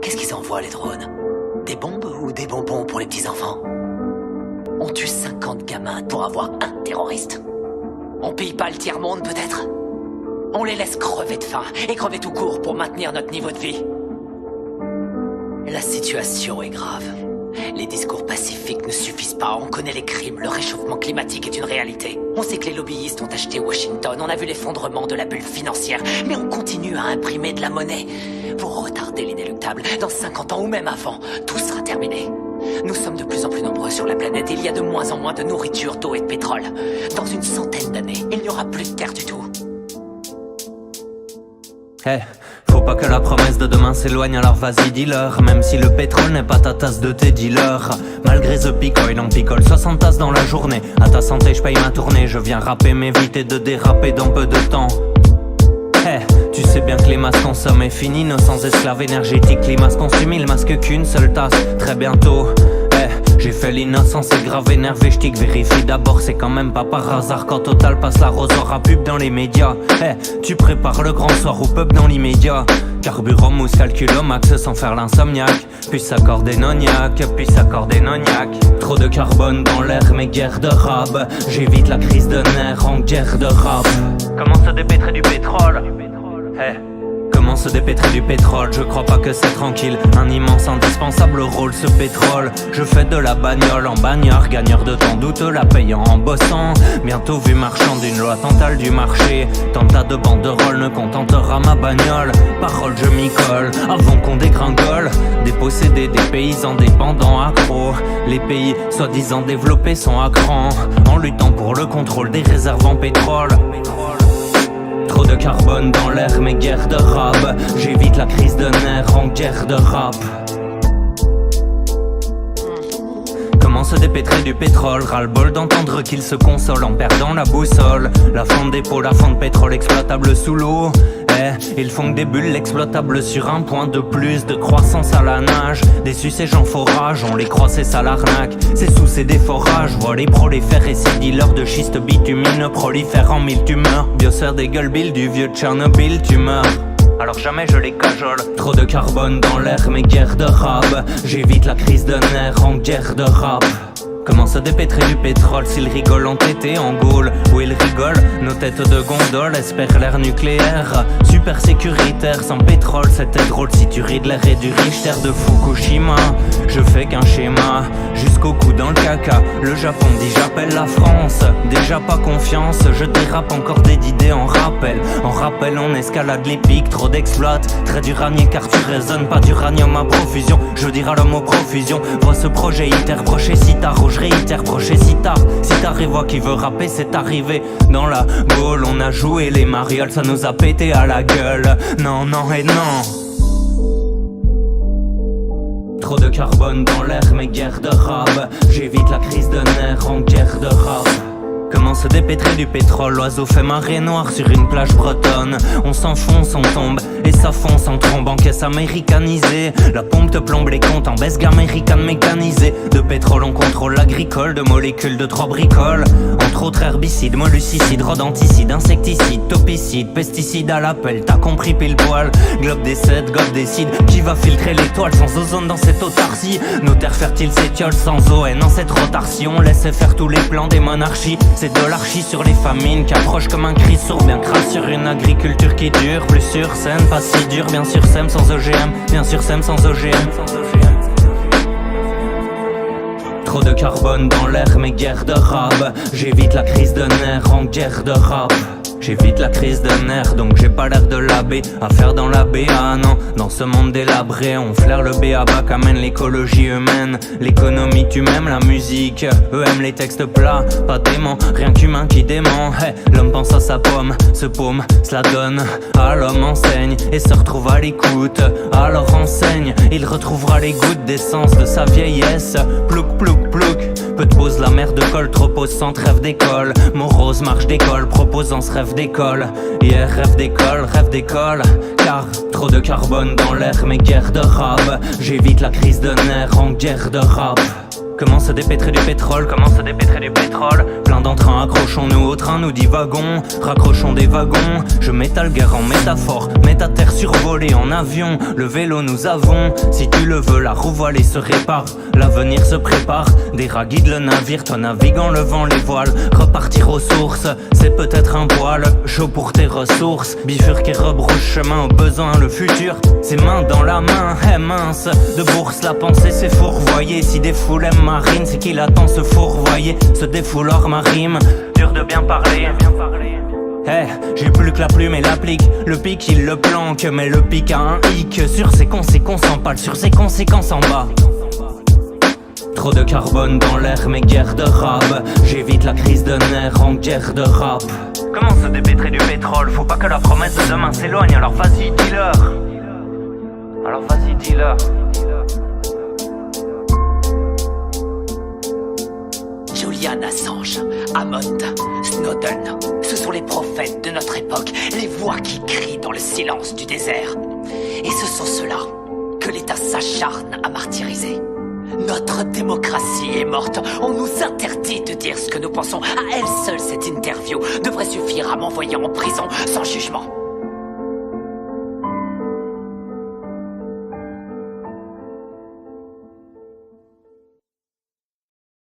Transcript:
Qu'est-ce qu'ils envoient les drones? Des bombes ou des bonbons pour les petits-enfants? On tue 50 gamins pour avoir un terroriste. On pille pas le tiers-monde peut-être? On les laisse crever de faim et crever tout court pour maintenir notre niveau de vie. La situation est grave. Les discours pacifiques ne suffisent pas, on connaît les crimes, le réchauffement climatique est une réalité. On sait que les lobbyistes ont acheté Washington, on a vu l'effondrement de la bulle financière, mais on continue à imprimer de la monnaie pour retarder l'inéluctable. Dans 50 ans ou même avant, tout sera terminé. Nous sommes de plus en plus nombreux sur la planète et il y a de moins en moins de nourriture, d'eau et de pétrole. Dans une centaine d'années, il n'y aura plus de terre du tout. Hey, faut pas que la promesse de demain s'éloigne, alors vas-y dis-leur. Même si le pétrole n'est pas ta tasse de thé, dis-leur. Malgré The Picoil, on picole 60 tasses dans la journée. À ta santé, je paye ma tournée. Je viens rapper, m'éviter de déraper dans peu de temps. Hey, tu sais bien que les masses consomment est fini. Nos sans esclaves énergétiques, climat se consume. Il masque qu'une seule tasse, très bientôt. J'ai fait l'innocence et grave énervé, j'tique vérifie d'abord, c'est quand même pas par hasard quand Total passe l'arrosoir à pub dans les médias. Tu prépares le grand soir ou pub dans l'immédiat. Carburant, mousse, calcul au max sans faire l'insomniaque. Puis s'accorder noniaque, puis s'accorder noniaque. Trop de carbone dans l'air, mais guerre de rab. J'évite la crise de nerfs en guerre de rap. Comment se dépêtrer du pétrole? Comment se dépêtrer du pétrole? Je crois pas que c'est tranquille. Un immense indispensable rôle ce pétrole. Je fais de la bagnole en bagnard, gagneur de temps douteux, la payant en bossant. Bientôt vu marchand d'une loi totale du marché. Tant tas de banderoles ne contentera ma bagnole. Parole je m'y colle avant qu'on dégringole. Déposséder des paysans dépendants accros. Les pays soi-disant développés sont à cran en luttant pour le contrôle des réserves en pétrole. Trop de carbone dans l'air, mais guerre de rap. J'évite la crise de nerfs en guerre de rap. Comment se dépêtrer du pétrole? Ras-le-bol d'entendre qu'il se console en perdant la boussole. La fonte des pots, la fonte de pétrole exploitable sous l'eau. Ils font que des bulles exploitables sur un point de plus de croissance à la nage. Des sucés en forage, on les croit c'est ça l'arnaque. C'est sous ces déforages, vois les prolifères et ces dealers de schiste bitumineux prolifèrent en mille tumeurs. Biosphère des gueules billes du vieux Tchernobyl, tu meurs. Alors jamais je les cajole. Trop de carbone dans l'air, mais guerre de rap. J'évite la crise de nerfs en guerre de rap. Comment se dépêtrer du pétrole s'ils rigolent entêtés en Gaule? Où ils rigolent, nos têtes de gondole espèrent l'ère nucléaire. Super sécuritaire, sans pétrole c'était drôle si tu ris de l'air et du Richter de Fukushima. Je fais qu'un schéma, jusqu'au cou dans le caca. Le Japon dit j'appelle la France, déjà pas confiance. Je dérape encore des idées en rappel. En rappel on escalade les pics, trop d'exploits. Très d'uranier car tu résonnes, pas d'uranium à profusion. Je dirai l'homme aux profusion, vois ce projet hyper proché si tard. Je réitère proché si tard et vois qui veut rapper c'est arrivé. Dans la boule on a joué les marioles, ça nous a pété à la gueule. Non, non et non. Trop de carbone dans l'air, mais guerre de rap. J'évite la crise de nerfs en guerre de rap. Comment se dépêtrer du pétrole? L'oiseau fait marée noire sur une plage bretonne. On s'enfonce, on tombe et ça fonce en trombe en caisse américanisée. La pompe te plombe les comptes en besgue américaine mécanisée. De pétrole on contrôle l'agricole, de molécules de 3 bricoles. Entre autres herbicides, molluscicides, rodenticides, insecticides, topicides, pesticides à l'appel, t'as compris pile poil. Globe décède, gobe décide, qui va filtrer l'étoile sans ozone dans cette autarcie? Nos terres fertiles s'étiolent sans eau et dans cette rotation. Laissez faire tous les plans des monarchies. C'est de l'archi sur les famines qui approchent comme un cri sourd. Bien crasse sur une agriculture qui dure. Plus sur scène, pas si dur. Bien sûr SEM sans OGM. Bien sûr SEM sans OGM. Trop de carbone dans l'air, mais guerre de rap. J'évite la crise de nerfs en guerre de rap. J'évite la crise de nerfs, donc j'ai pas l'air de l'abbé à faire dans la BA, non. Dans ce monde délabré, on flaire le BABA qu'amène l'écologie humaine. L'économie tu m'aimes, la musique, eux aiment les textes plats. Pas dément, rien qu'humain qui dément. L'homme pense à sa pomme, se paume, cela donne à l'homme enseigne et se retrouve à l'écoute. Alors enseigne, il retrouvera les gouttes d'essence de sa vieillesse. Plouc, plouc, plouc. Peu de pause, la mère de colle, trop pose sans rêve d'école. Morose, marche d'école, proposant ce rêve d'école. Yeah, rêve d'école, car trop de carbone dans l'air, mais guerre de rap. J'évite la crise de nerfs en guerre de rap. Comment se dépêtrer du pétrole, comment se dépêtrer du pétrole. Plein d'entrains, accrochons-nous au train, nous divagons. Raccrochons des wagons, je m'étale guerre en métaphore. Mets à terre survolé en avion, le vélo nous avons. Si tu le veux, la roue voilée se répare. L'avenir se prépare, des rats guident le navire. Toi navigue en levant les voiles, repartir aux sources. C'est peut-être un voile, chaud pour tes ressources. Bifurquer, rebrouche chemin au besoin, le futur. Ses mains dans la main, mince. De bourse, la pensée s'est fourvoyée. Si des foules aiment marine, c'est qu'il attend se fourvoyer. Se défouleur ma rime, dur de bien parler. J'ai plus que la plume et l'applique. Le pic il le planque, mais le pic a un hic. Sur ses conséquences en pâle, sur ses conséquences en bas. Trop de carbone dans l'air, mais guerre de rap. J'évite la crise de nerfs en guerre de rap. Comment se dépêtrer du pétrole? Faut pas que la promesse de demain s'éloigne. Alors vas-y dis-leur. Alors vas-y dis-leur. Julian Assange, Hammond, Snowden, ce sont les prophètes de notre époque, les voix qui crient dans le silence du désert. Et ce sont ceux-là que l'État s'acharne à martyriser. Notre démocratie est morte, on nous interdit de dire ce que nous pensons. À elle seule, cette interview devrait suffire à m'envoyer en prison sans jugement.